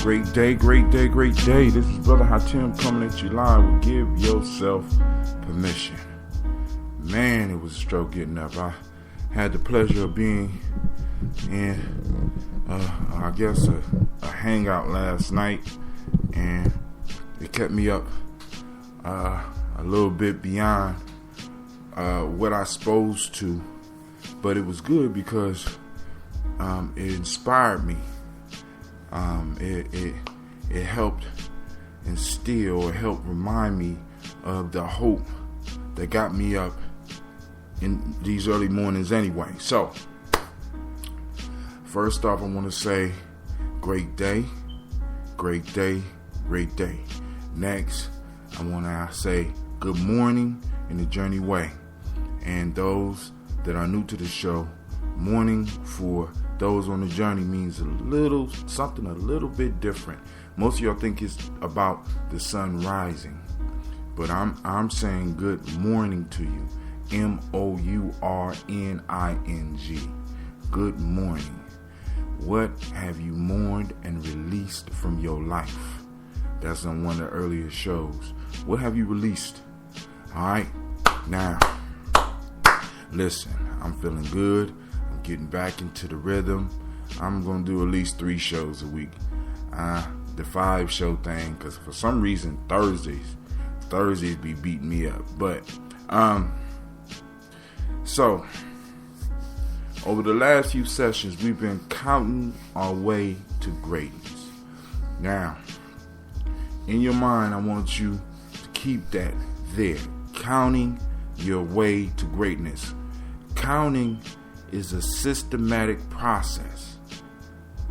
Great day, great day, great day. This is Brother Hatim coming at you live with Give Yourself Permission. Man, it was a stroke getting up. I had the pleasure of being in, a hangout last night, and it kept me up a little bit beyond what I supposed to, but it was good because it inspired me. It helped instill, or helped remind me of the hope that got me up in these early mornings anyway. So, first off, I want to say, great day, great day, great day. Next, I want to say good morning in the Journey Way. And those that are new to the show, morning for those on the journey means something a little bit different. Most of y'all think it's about the sun rising, but I'm saying good morning to you. MOURNING. Good morning. What have you mourned and released from your life? That's on one of the earlier shows. What have you released? All right. Now, listen, I'm feeling good. I'm getting back into the rhythm. I'm going to do at least 3 shows a week. The 5-show thing, because for some reason, Thursdays be beating me up. But, so, over the last few sessions, we've been counting our way to greatness. Now, in your mind, I want you to keep that there. Counting your way to greatness. Counting is a systematic process.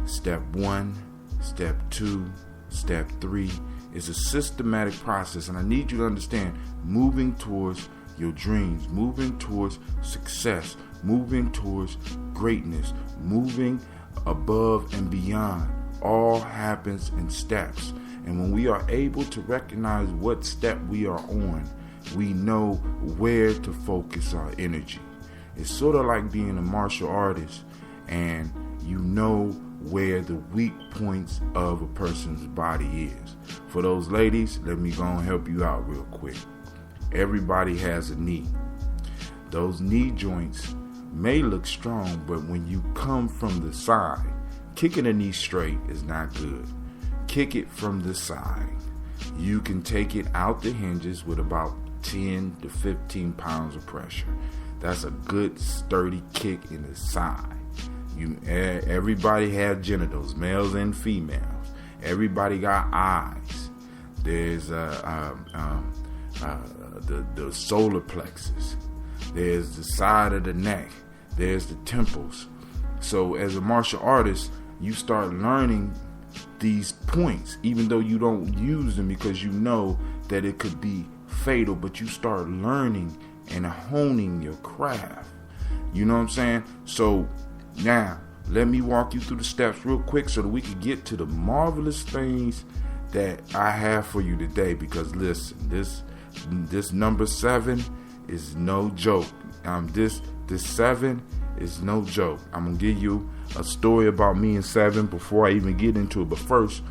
Step 1, step 2, step 3 is a systematic process, and I need you to understand, moving towards your dreams, moving towards success, moving towards greatness, moving above and beyond, all happens in steps. And when we are able to recognize what step we are on, we know where to focus our energy. It's sort of like being a martial artist, and you know where the weak points of a person's body is. For those ladies, let me go and help you out real quick. Everybody has a knee. Those knee joints may look strong, but when you come from the side, kicking a knee straight is not good. Kick it from the side. You can take it out the hinges with about 10 to 15 pounds of pressure. That's a good sturdy kick in the side. Everybody has genitals, males and females. Everybody got eyes. There's the solar plexus. There's the side of the neck. There's the temples. So as a martial artist, you start learning these points, even though you don't use them because you know that it could be fatal, but you start learning and honing your craft. You know what I'm saying? So now, let me walk you through the steps real quick so that we can get to the marvelous things that I have for you today. Because listen, this number 7 is no joke. This 7 is no joke. I'm gonna give you a story about me and 7 before I even get into it. But first,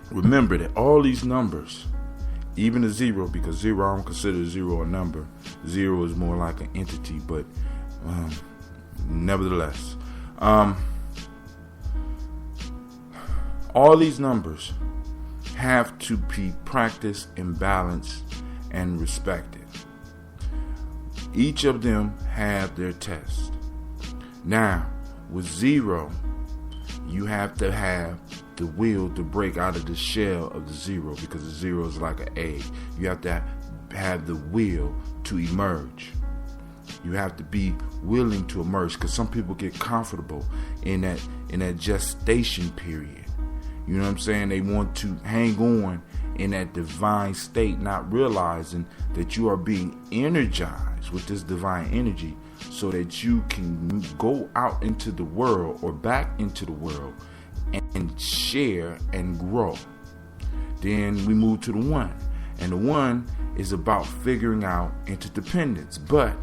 remember that all these numbers, even a 0, because 0, I don't consider 0 a number. 0 is more like an entity, but nevertheless, all these numbers have to be practiced and balanced and respected. Each of them have their test. Now, with 0, you have to have the will to break out of the shell of the 0, because the 0 is like an egg. You have to have the will to emerge. You have to be willing to emerge, because some people get comfortable in that gestation period. You know what I'm saying? They want to hang on in that divine state, not realizing that you are being energized with this divine energy so that you can go out into the world or back into the world and share and grow. Then we move to the 1. And the 1 is about figuring out interdependence. But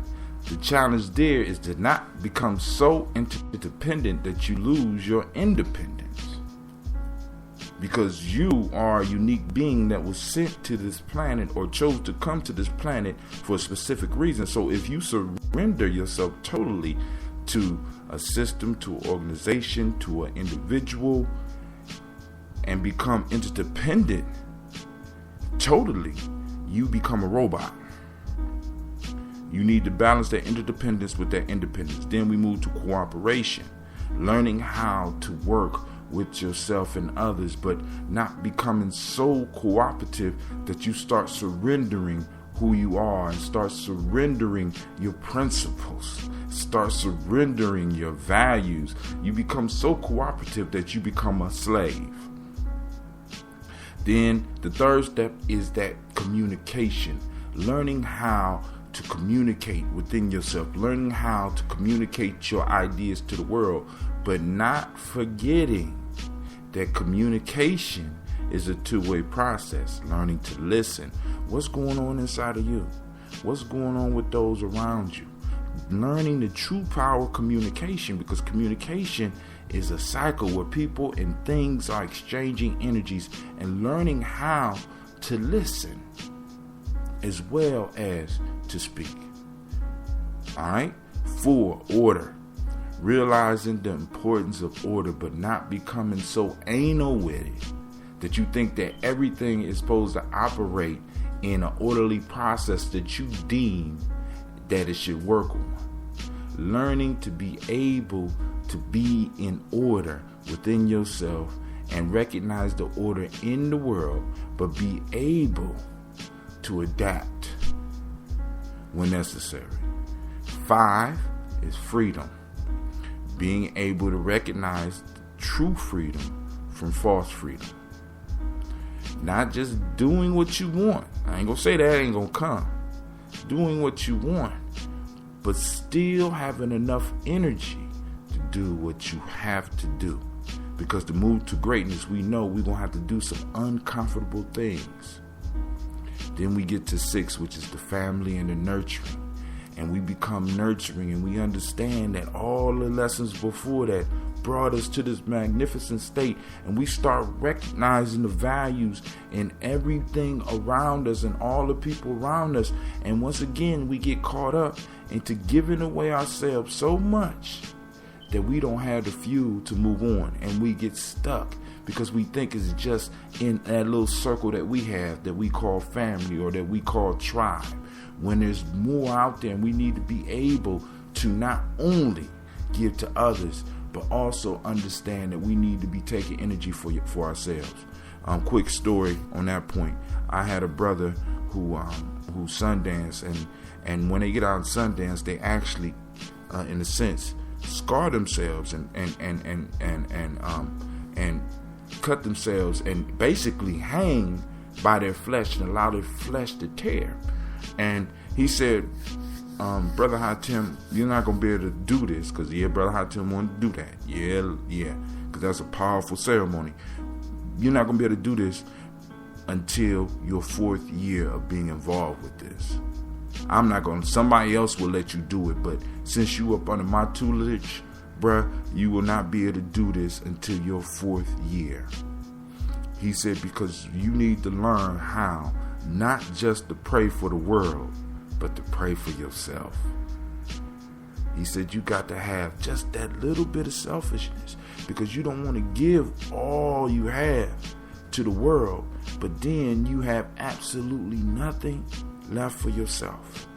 the challenge there is to not become so interdependent that you lose your independence. because you are a unique being that was sent to this planet or chose to come to this planet for a specific reason. So if you surrender yourself totally to a system, to an organization, to an individual, and become interdependent totally, you become a robot. You need to balance that interdependence with that independence. Then we move to cooperation, learning how to work with yourself and others, but not becoming so cooperative that you start surrendering who you are and start surrendering your principles, start surrendering your values. You become so cooperative that you become a slave. Then the third step is that communication, learning how to communicate within yourself, learning how to communicate your ideas to the world, but not forgetting that communication is a two-way process. Learning to listen. What's going on inside of you? What's going on with those around you? Learning the true power of communication, because communication is a cycle where people and things are exchanging energies, and learning how to listen as well as to speak. All right? 4, order. Realizing the importance of order, but not becoming so anal with it that you think that everything is supposed to operate in an orderly process that you deem that it should work on. Learning to be able to be in order within yourself and recognize the order in the world, but be able to adapt when necessary. 5 is freedom. Being able to recognize true freedom from false freedom. Not just doing what you want. I ain't gonna say that ain't gonna come. Doing what you want, but still having enough energy to do what you have to do. Because to move to greatness, we know we're gonna have to do some uncomfortable things. Then we get to 6, which is the family and the nurturing. And we become nurturing, and we understand that all the lessons before that brought us to this magnificent state, and we start recognizing the values in everything around us and all the people around us. And once again, we get caught up into giving away ourselves so much that we don't have the fuel to move on, and we get stuck because we think it's just in that little circle that we have that we call family or that we call tribe, when there's more out there. And we need to be able to not only give to others, but also understand that we need to be taking energy for ourselves. Quick story on that point. I had a brother who Sundance, and when they get out in Sundance, they actually, in a sense, scar themselves and cut themselves and basically hang by their flesh and allow their flesh to tear. And he said, Brother Hatim, you're not going to be able to do this, because Brother Hatim wanted to do that. Yeah, because that's a powerful ceremony. You're not going to be able to do this until your 4th year of being involved with this. I'm not going to, somebody else will let you do it, but since you up under my tutelage, bruh, you will not be able to do this until your 4th year. He said, because you need to learn how not just to pray for the world, but to pray for yourself. He said you got to have just that little bit of selfishness, because you don't want to give all you have to the world, but then you have absolutely nothing left for yourself.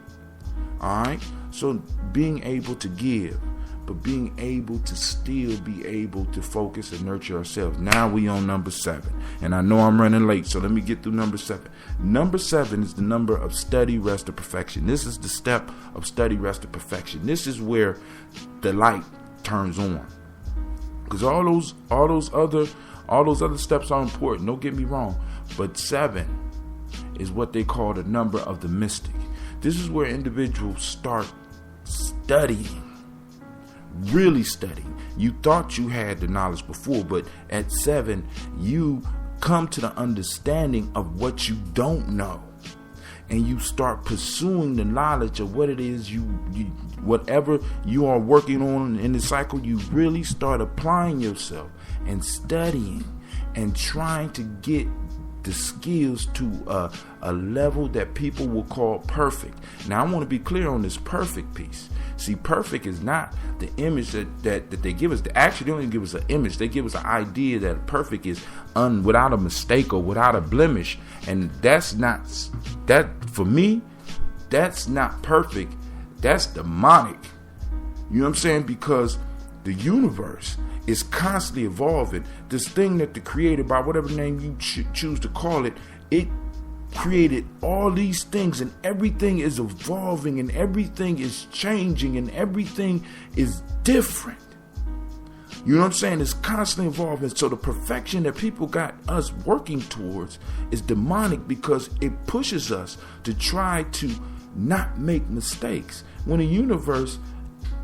All right? So being able to give, but being able to still be able to focus and nurture ourselves. Now we on number 7. And I know I'm running late, so let me get through number 7. Number 7 is the number of study, rest, or perfection. This is the step of study, rest, or perfection. This is where the light turns on. Because all those other steps are important. Don't get me wrong. But 7 is what they call the number of the mystic. This is where individuals start studying. Really studying. You thought you had the knowledge before, but at 7, you come to the understanding of what you don't know, and you start pursuing the knowledge of what it is you whatever you are working on in the cycle. You really start applying yourself and studying and trying to get the skills to a level that people will call perfect. Now, I want to be clear on this perfect piece. See, perfect is not the image that they give us. Actually, they don't even give us an image. They give us an idea that perfect is without a mistake or without a blemish. And that's not, that for me, that's not perfect. That's demonic. You know what I'm saying? Because the universe is constantly evolving. This thing that the creator, by whatever name you choose to call it, it created all these things, and everything is evolving, and everything is changing, and everything is different. You know what I'm saying? It's constantly evolving. So the perfection that people got us working towards is demonic, because it pushes us to try to not make mistakes when the universe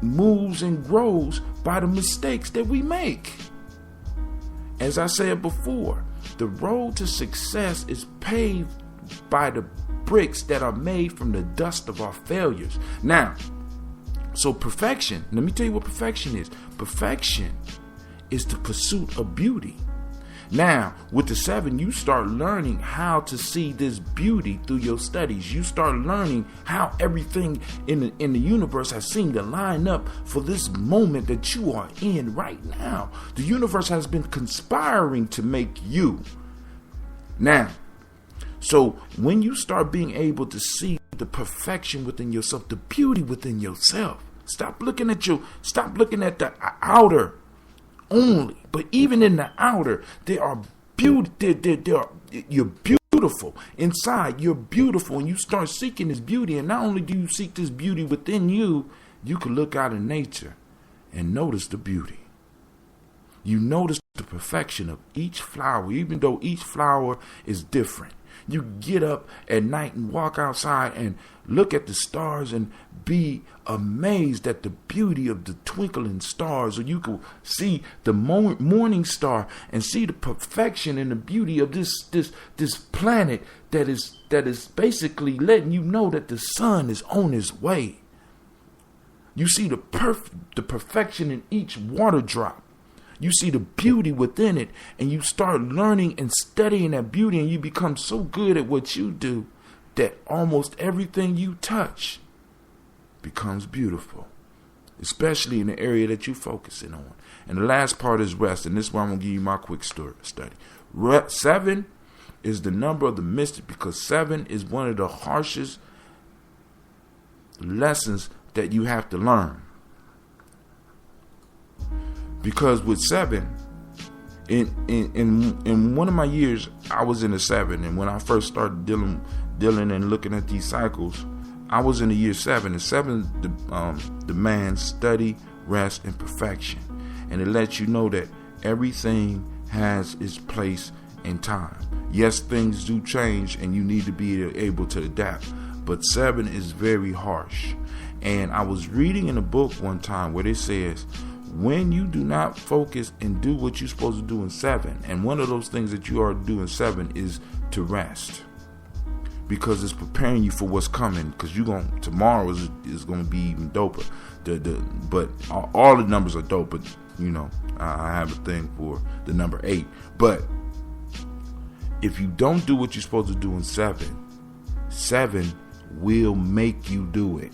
moves and grows by the mistakes that we make. As I said before, the road to success is paved by the bricks that are made from the dust of our failures. Now, so perfection, let me tell you what perfection is. Perfection is the pursuit of beauty. Now, with the 7, you start learning how to see this beauty through your studies. You start learning how everything in the universe has seemed to line up for this moment that you are in right now. The universe has been conspiring to make you. Now, so when you start being able to see the perfection within yourself, the beauty within yourself, stop looking at the outer only, but even in the outer, there are beauty. You're beautiful inside. You're beautiful, and you start seeking this beauty. And not only do you seek this beauty within you, you can look out in nature and notice the beauty. You notice the perfection of each flower, even though each flower is different. You get up at night and walk outside and look at the stars and be amazed at the beauty of the twinkling stars. Or you can see the morning star and see the perfection and the beauty of this planet that is basically letting you know that the sun is on its way. You see the perfection in each water drop. You see the beauty within it, and you start learning and studying that beauty, and you become so good at what you do that almost everything you touch becomes beautiful, especially in the area that you're focusing on. And the last part is rest, and this is where I'm going to give you my quick study. 7 is the number of the mystic, because 7 is one of the harshest lessons that you have to learn. Because with 7, in one of my years, I was in a 7, and when I first started dealing and looking at these cycles, I was in the year 7. And 7 demands study, rest, and perfection, and it lets you know that everything has its place and time. Yes, things do change, and you need to be able to adapt. But 7 is very harsh, and I was reading in a book one time where it says, when you do not focus and do what you're supposed to do in 7, and one of those things that you are doing in 7 is to rest, because it's preparing you for what's coming. Because tomorrow is going to be even doper. But all the numbers are dope. But you know, I have a thing for the number 8. But if you don't do what you're supposed to do in 7 will make you do it.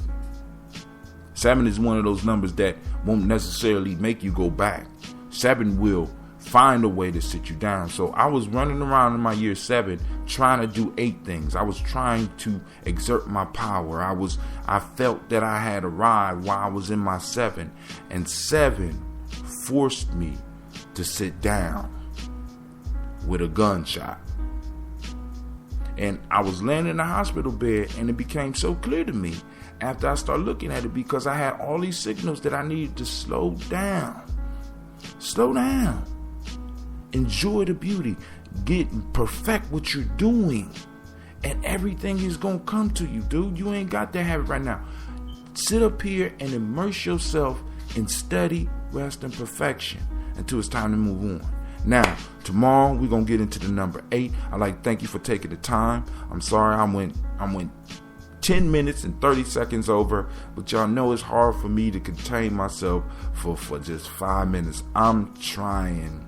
7 is one of those numbers that won't necessarily make you go back. 7 will find a way to sit you down. So I was running around in my year 7 trying to do 8 things. I was trying to exert my power. I felt that I had arrived while I was in my 7. And 7 forced me to sit down with a gunshot. And I was laying in the hospital bed, and it became so clear to me after I started looking at it, because I had all these signals that I needed to slow down. Slow down. Enjoy the beauty. Perfect what you're doing. And everything is going to come to you, dude. You ain't got that habit right now. Sit up here and immerse yourself in study, rest, and perfection until it's time to move on. Now, tomorrow we're going to get into the number 8. I'd like to thank you for taking the time. I'm sorry I went 10 minutes and 30 seconds over, but y'all know it's hard for me to contain myself for just 5 minutes. I'm trying.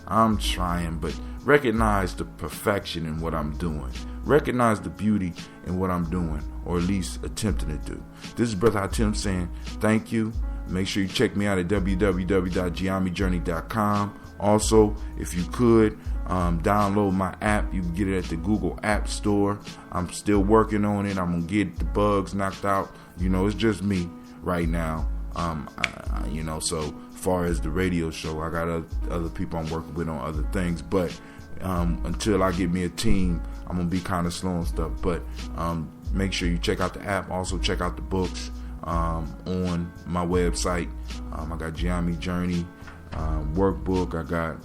I'm trying, but recognize the perfection in what I'm doing. Recognize the beauty in what I'm doing, or at least attempting to do. This is Brother Hatim saying thank you. Make sure you check me out at www.giamijourney.com. Also, if you could, download my app. You can get it at the Google App Store. I'm still working on it. I'm going to get the bugs knocked out. It's just me right now. So far as the radio show, I got other people I'm working with on other things. But until I get me a team, I'm going to be kind of slow on stuff. But make sure you check out the app. Also, check out the books on my website. I got Giami Journey workbook. I got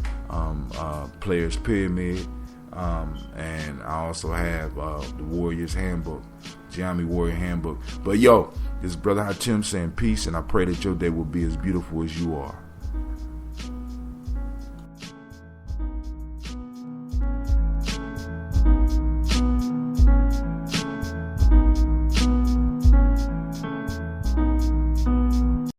Players Pyramid, and I also have the Warriors Handbook, Giami Warrior Handbook. But this is Brother Hatim saying peace, and I pray that your day will be as beautiful as you are.